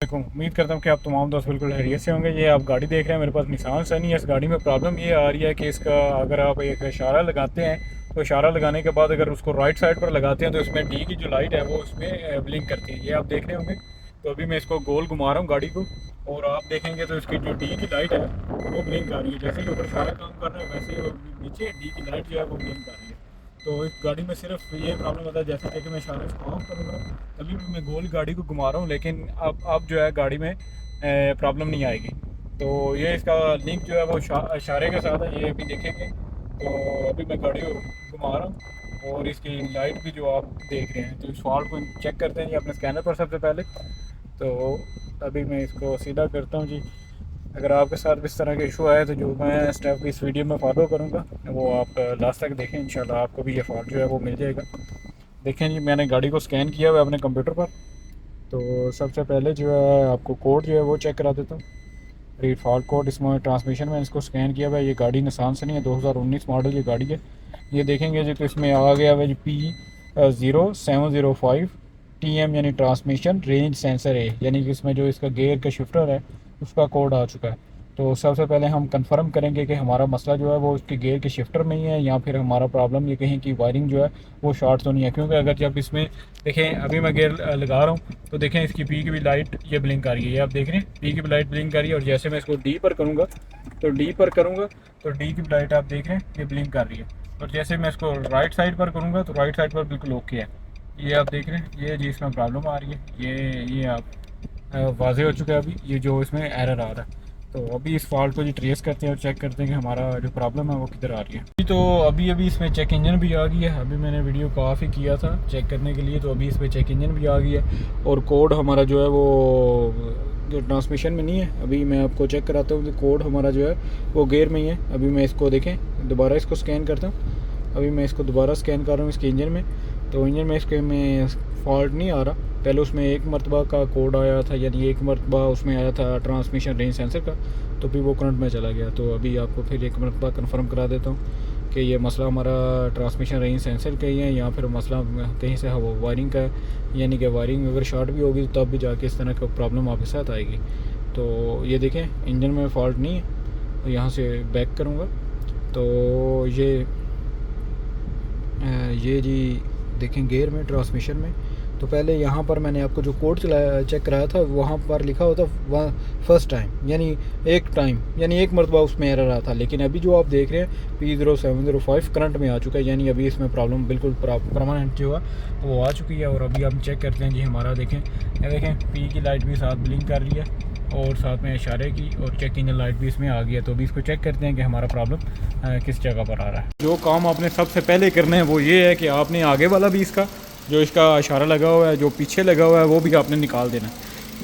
उम्मीद करता हूँ कि आप तमाम दोस्त बिल्कुल खैरियत से होंगे। ये आप गाड़ी देख रहे हैं, मेरे पास निसान सनी है। इस गाड़ी में प्रॉब्लम ये आ रही है कि इसका अगर आप एक इशारा लगाते हैं तो इशारा लगाने के बाद अगर उसको राइट साइड पर लगाते हैं तो इसमें डी की जो लाइट है वो उसमें ब्लिंक करती है। ये आप देख रहे होंगे। तो अभी मैं इसको गोल घुमा रहा हूँ गाड़ी को, और आप देखेंगे तो इसकी जो डी की लाइट है वो ब्लिंक आ रही है। जैसे ही ऊपर इशारा काम कर रहा है वैसे ही नीचे डी की लाइट जो है वो ब्लिंक आ रही है। तो इस गाड़ी में सिर्फ ये प्रॉब्लम होता है, जैसे कि मैं इशारे इसको ऑफ करूँगा तभी भी मैं गोल गाड़ी को घुमा रहा हूँ, लेकिन अब जो है गाड़ी में प्रॉब्लम नहीं आएगी। तो ये इसका लिंक जो है वो इशारे के साथ है, ये अभी देखेंगे। तो अभी मैं गाड़ी को घुमा रहा हूँ और इसकी लाइट भी जो आप देख रहे हैं, तो इस फॉल्ट को चेक करते हैं जी अपने स्कैनर पर सबसे पहले। तो अभी मैं इसको सीधा करता हूँ जी। अगर आपके साथ इस तरह का इशू आए तो जो मैं स्टेप इस वीडियो में फॉलो करूँगा वो आप लास्ट तक देखें, इंशाल्लाह आपको भी ये फॉल्ट जो है वो मिल जाएगा। देखें जी, मैंने गाड़ी को स्कैन किया हुआ है अपने कंप्यूटर पर। तो सबसे पहले जो है आपको कोड जो है वो चेक करा देता हूँ। रीड फॉल्ट कोड, इसमें ट्रांसमिशन में इसको स्कैन किया हुआ है। ये गाड़ी निसान से नहीं है, 2019 मॉडल ये गाड़ी है। ये देखेंगे जी, तो इसमें आ गया हुआ जी P0705 TM यानी ट्रांसमिशन रेंज सेंसर है, यानी कि इसमें जो इसका गेयर का शिफ्टर है उसका कोड आ चुका है। तो सबसे पहले हम कंफर्म करेंगे कि हमारा मसला जो है वो उसके गेयर के शिफ्टर में ही है, या फिर हमारा प्रॉब्लम ये कहें कि वायरिंग जो है वो शॉर्ट तो नहीं है। क्योंकि अगर जब इसमें देखें, अभी मैं गेयर लगा रहा हूँ तो देखें इसकी पी की भी लाइट ये ब्लिंक आ रही है। ये आप देख रहे हैं, पी की भी लाइट ब्लिंक आ रही है। और जैसे मैं इसको डी पर करूँगा तो डी की भी लाइट आप देख रहे हैं ये ब्लिंक कर रही है। और जैसे मैं इसको राइट साइड पर करूँगा तो राइट साइड पर बिल्कुल ओके है। ये आप देख रहे हैं, ये जी इसमें प्रॉब्लम आ रही है। ये आप वाज़े हो चुका है अभी, ये जो इसमें एरर आ रहा है। तो अभी इस फॉल्ट को जी ट्रेस करते हैं और चेक करते हैं कि हमारा जो प्रॉब्लम है वो किधर आ रही है। तो अभी इसमें चेक इंजन भी आ गई है। अभी मैंने वीडियो काफ़ी किया था चेक करने के लिए, तो अभी इसमें चेक इंजन भी आ गई है। और कोड हमारा जो है वो जो ट्रांसमिशन में नहीं है, अभी मैं आपको चेक कराता हूँ कि कोड हमारा जो है वो गेयर में ही है। अभी मैं इसको देखें, दोबारा इसको स्कैन करता हूँ। अभी मैं इसको दोबारा स्कैन कर रहा हूँ इसके इंजन में। तो इंजन में इसके में फॉल्ट नहीं आ रहा। पहले उसमें एक मरतबा का कोड आया था, यानी एक मरतबा उसमें आया था ट्रांसमिशन रेंज सेंसर का, तो फिर वो करंट में चला गया। तो अभी आपको फिर एक मरतबा कंफर्म करा देता हूँ कि ये मसला हमारा ट्रांसमिशन रेंज सेंसर का ही है, या फिर मसला कहीं से वायरिंग का है। यानी कि वायरिंग अगर शॉर्ट भी होगी तो तब भी जाके इस तरह का प्रॉब्लम आपके साथ आएगी। तो ये देखें, इंजन में फॉल्ट नहीं है। तो यहाँ से बैक करूँगा तो ये जी देखें गेयर में, ट्रांसमिशन में। तो पहले यहाँ पर मैंने आपको जो कोड चेक कराया था वहाँ पर लिखा होता वहाँ फर्स्ट टाइम, यानी एक मरतबा उसमें एरर रहा था। लेकिन अभी जो आप देख रहे हैं P0705 करंट में आ चुका है, यानी अभी इसमें प्रॉब्लम बिल्कुल परमानेंट जो है वो आ चुकी है। और अभी हम चेक करते हैं जी हमारा, देखें ये देखें पी की लाइट भी साथ ब्लिंक कर रही है और साथ में इशारे की, और चेक इंजन लाइट भी इसमें आ गई है। तो अभी इसको चेक करते हैं कि हमारा प्रॉब्लम किस जगह पर आ रहा है। जो काम आपने सबसे पहले करना है वो ये है कि आपने आगे वाला भी इसका जो इसका इशारा लगा हुआ है, जो पीछे लगा हुआ है, वो भी आपने निकाल देना।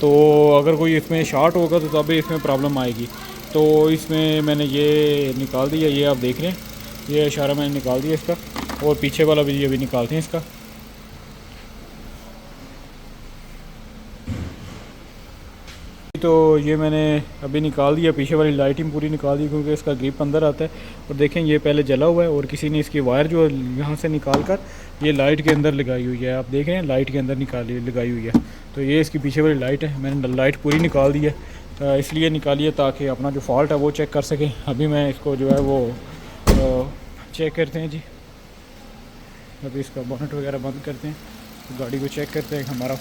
तो अगर कोई इसमें शॉर्ट होगा तो तभी इसमें प्रॉब्लम आएगी। तो इसमें मैंने ये निकाल दिया, ये आप देख रहे हैं, ये इशारा मैंने निकाल दिया इसका, और पीछे वाला भी ये भी निकालते हैं इसका। तो ये मैंने अभी निकाल दिया, पीछे वाली लाइटिंग पूरी निकाल दी क्योंकि इसका ग्रिप अंदर आता है। और देखें ये पहले जला हुआ है और किसी ने इसकी वायर जो यहाँ से निकाल कर ये लाइट के अंदर लगाई हुई है। आप देख रहे हैं लाइट के अंदर लगाई हुई है। तो ये इसकी पीछे वाली लाइट है, मैंने लाइट पूरी निकाल दी है। इसलिए निकाली है ताकि अपना जो फॉल्ट है वो चेक कर सकें। अभी मैं इसको जो है वो चेक करते हैं जी। अभी इसका बोनट वगैरह बंद करते हैं, तो गाड़ी को चेक करते हैं हमारा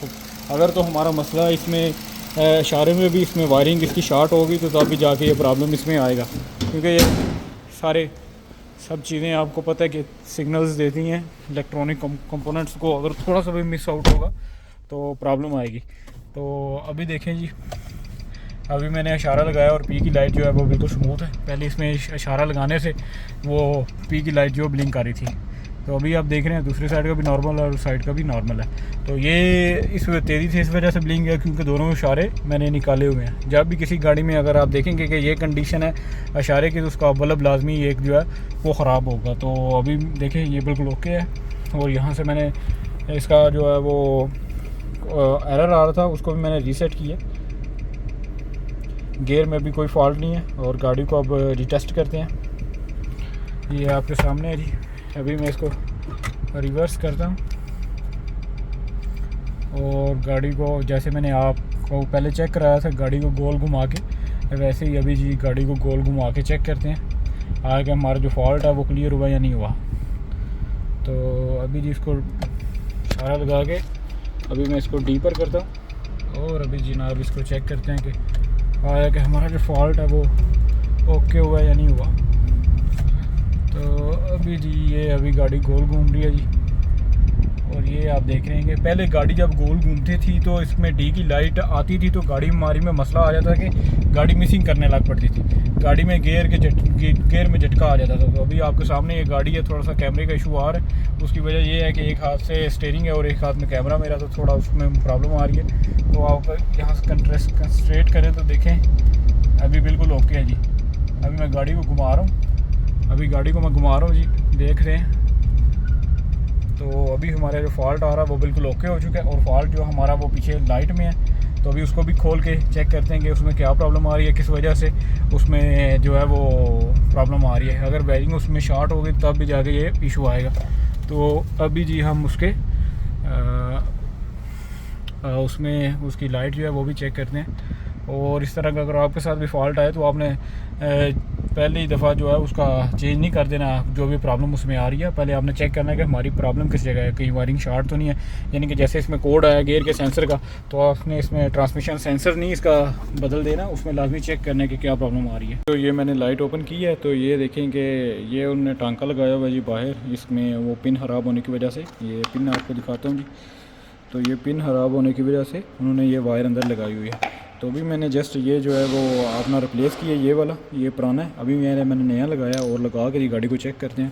अगर तो हमारा मसला इसमें इशारे में भी इसमें वायरिंग इसकी शॉर्ट होगी तो तब भी जाके ये प्रॉब्लम इसमें आएगा। क्योंकि ये सब चीज़ें आपको पता है कि सिग्नल्स देती हैं इलेक्ट्रॉनिक कंपोनेंट्स को, अगर थोड़ा सा भी मिस आउट होगा तो प्रॉब्लम आएगी। तो अभी देखें जी, अभी मैंने इशारा लगाया और पी की लाइट जो है वो बिल्कुल स्मूथ है। पहले इसमें इशारा लगाने से वो पी की लाइट जो ब्लिंक आ रही थी। तो अभी आप देख रहे हैं दूसरी साइड का भी नॉर्मल है और साइड का भी नॉर्मल है। तो ये इस तेज़ी से इस वजह से ब्लिंक है क्योंकि दोनों इशारे मैंने निकाले हुए हैं। जब भी किसी गाड़ी में अगर आप देखेंगे कि ये कंडीशन है इशारे की तो उसका बल्ब लाजमी एक जो है वो ख़राब होगा। तो अभी देखें ये बिल्कुल ओके है। और यहाँ से मैंने इसका जो है वो एरर आ रहा था उसको भी मैंने रीसेट किया। गियर में भी कोई फॉल्ट नहीं है। और गाड़ी को अब रिटेस्ट करते हैं। ये आपके सामने है जी। अभी मैं इसको रिवर्स करता हूँ और गाड़ी को जैसे मैंने वो पहले चेक कराया था गाड़ी को गोल घुमा के, वैसे ही अभी जी गाड़ी को गोल घुमा के चेक करते हैं आगे हमारा जो फॉल्ट है वो क्लियर हुआ या नहीं हुआ। तो अभी जी इसको इशारा लगा के अभी मैं इसको डीपर करता हूँ और अभी जनाब इसको चेक करते हैं कि आया कि हमारा जो फॉल्ट है वो ओके हुआ या नहीं हुआ। तो अभी जी ये अभी गाड़ी गोल घूम रही है जी, और ये आप देख रहे हैं कि पहले गाड़ी जब गोल घूमती थी तो इसमें डी की लाइट आती थी तो गाड़ी हमारी में मसला आ जाता कि गाड़ी मिसिंग करने लग पड़ती थी, गाड़ी में गेयर में झटका आ जाता था। तो अभी आपके सामने ये गाड़ी है, थोड़ा सा कैमरे का इशू आ रहा है, उसकी वजह ये है कि एक हाथ से स्टीयरिंग है और एक हाथ में कैमरा मेरा, तो थोड़ा उसमें प्रॉब्लम आ रही है। तो आप यहाँ से कंसंट्रेट करें तो देखें अभी बिल्कुल ओके है जी। अभी मैं गाड़ी को घुमा रहा हूँ, अभी गाड़ी को मैं घुमा रहा हूँ जी, देख रहे हैं। तो अभी हमारा जो फॉल्ट आ रहा है वो बिल्कुल ओके हो चुका है, और फॉल्ट जो हमारा वो पीछे लाइट में है, तो अभी उसको भी खोल के चेक करते हैं कि उसमें क्या प्रॉब्लम आ रही है, किस वजह से उसमें जो है वो प्रॉब्लम आ रही है। अगर वायरिंग उसमें शॉर्ट होगी तब भी जाके ये इशू आएगा। तो अभी जी हम उसके उसमें उसकी लाइट जो है वो भी चेक करते हैं। और इस तरह का अगर आपके साथ भी फॉल्ट आए तो आपने पहली दफ़ा जो है उसका चेंज नहीं कर देना, जो भी प्रॉब्लम उसमें आ रही है पहले आपने चेक करना है कि हमारी प्रॉब्लम किस जगह है, कहीं वायरिंग शॉर्ट तो नहीं है। यानी कि जैसे इसमें कोड आया गेयर के सेंसर का, तो आपने इसमें ट्रांसमिशन सेंसर नहीं इसका बदल देना, उसमें लाजमी चेक करना है कि क्या प्रॉब्लम आ रही है। तो ये मैंने लाइट ओपन की है, तो ये देखें कि ये उन्होंने टांका लगाया हुआ है जी बाहर, इसमें वो पिन ख़राब होने की वजह से, ये पिन आपको दिखाता हूँ जी। तो ये पिन ख़राब होने की वजह से उन्होंने ये वायर अंदर लगाई हुई है। तो अभी मैंने जस्ट ये जो है वो अपना रिप्लेस किया, ये वाला ये पुराना है, अभी मैंने नया लगाया और लगा के गाड़ी को चेक करते हैं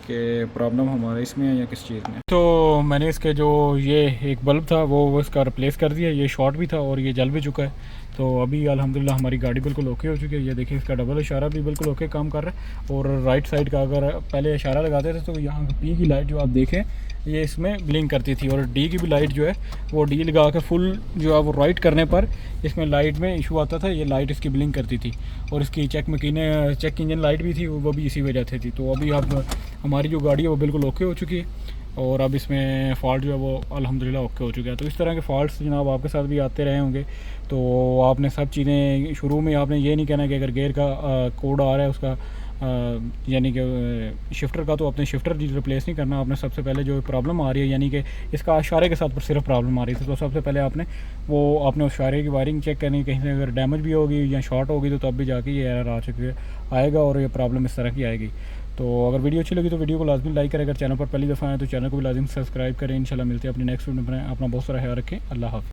कि प्रॉब्लम हमारे इसमें है या किस चीज़ में। तो मैंने इसके जो ये एक बल्ब था वो इसका रिप्लेस कर दिया, ये शॉर्ट भी था और ये जल भी चुका है। तो अभी अल्हम्दुलिल्लाह हमारी गाड़ी बिल्कुल ओके हो चुकी है। ये देखिए इसका डबल इशारा भी बिल्कुल ओके काम कर रहा है, और राइट साइड का अगर पहले इशारा लगाते थे तो यहाँ पी की लाइट जो आप देखें ये इसमें ब्लिंक करती थी, और डी की भी लाइट जो है वो डी लगा के फुल जो है वो राइट करने पर इसमें लाइट में इशू आता था, ये लाइट इसकी ब्लिंक करती थी। और इसकी चेक इंजन लाइट भी थी, वो भी इसी वजह से थी। तो अभी अब हमारी जो गाड़ी है वो बिल्कुल ओके हो चुकी है, और अब इसमें फ़ॉल्ट जो है वो अल्हम्दुलिल्लाह ओके हो चुका है। तो इस तरह के फ़ॉल्ट्स जनाब आपके साथ भी आते रहे होंगे, तो आपने सब चीज़ें शुरू में आपने ये नहीं कहना कि अगर गेयर का कोड आ रहा है उसका यानी कि शिफ्टर का, तो अपने शिफ्टर रिप्लेस नहीं करना। आपने सबसे पहले जो प्रॉब्लम आ रही है यानी कि इसका इशारे के साथ सिर्फ प्रॉब्लम आ रही थी, तो सबसे पहले आपने उस इशारे की वायरिंग चेक करनी, कहीं से अगर डैमेज भी होगी या शॉर्ट होगी तो तब भी जाके ये एरर आएगा और ये प्रॉब्लम इस तरह की आएगी। तो अगर वीडियो अच्छी लगी तो वीडियो को लाजमी लाइक करें, अगर चैनल पर पहली दफ़ा आए तो चैनल को भी लाजमी सब्सक्राइब करें। इंशाल्लाह मिलते हैं अपनी नेक्स्ट वीडियो में। अपना बहुत सारा ख्याल रखें। अल्लाह हाफ़िज़।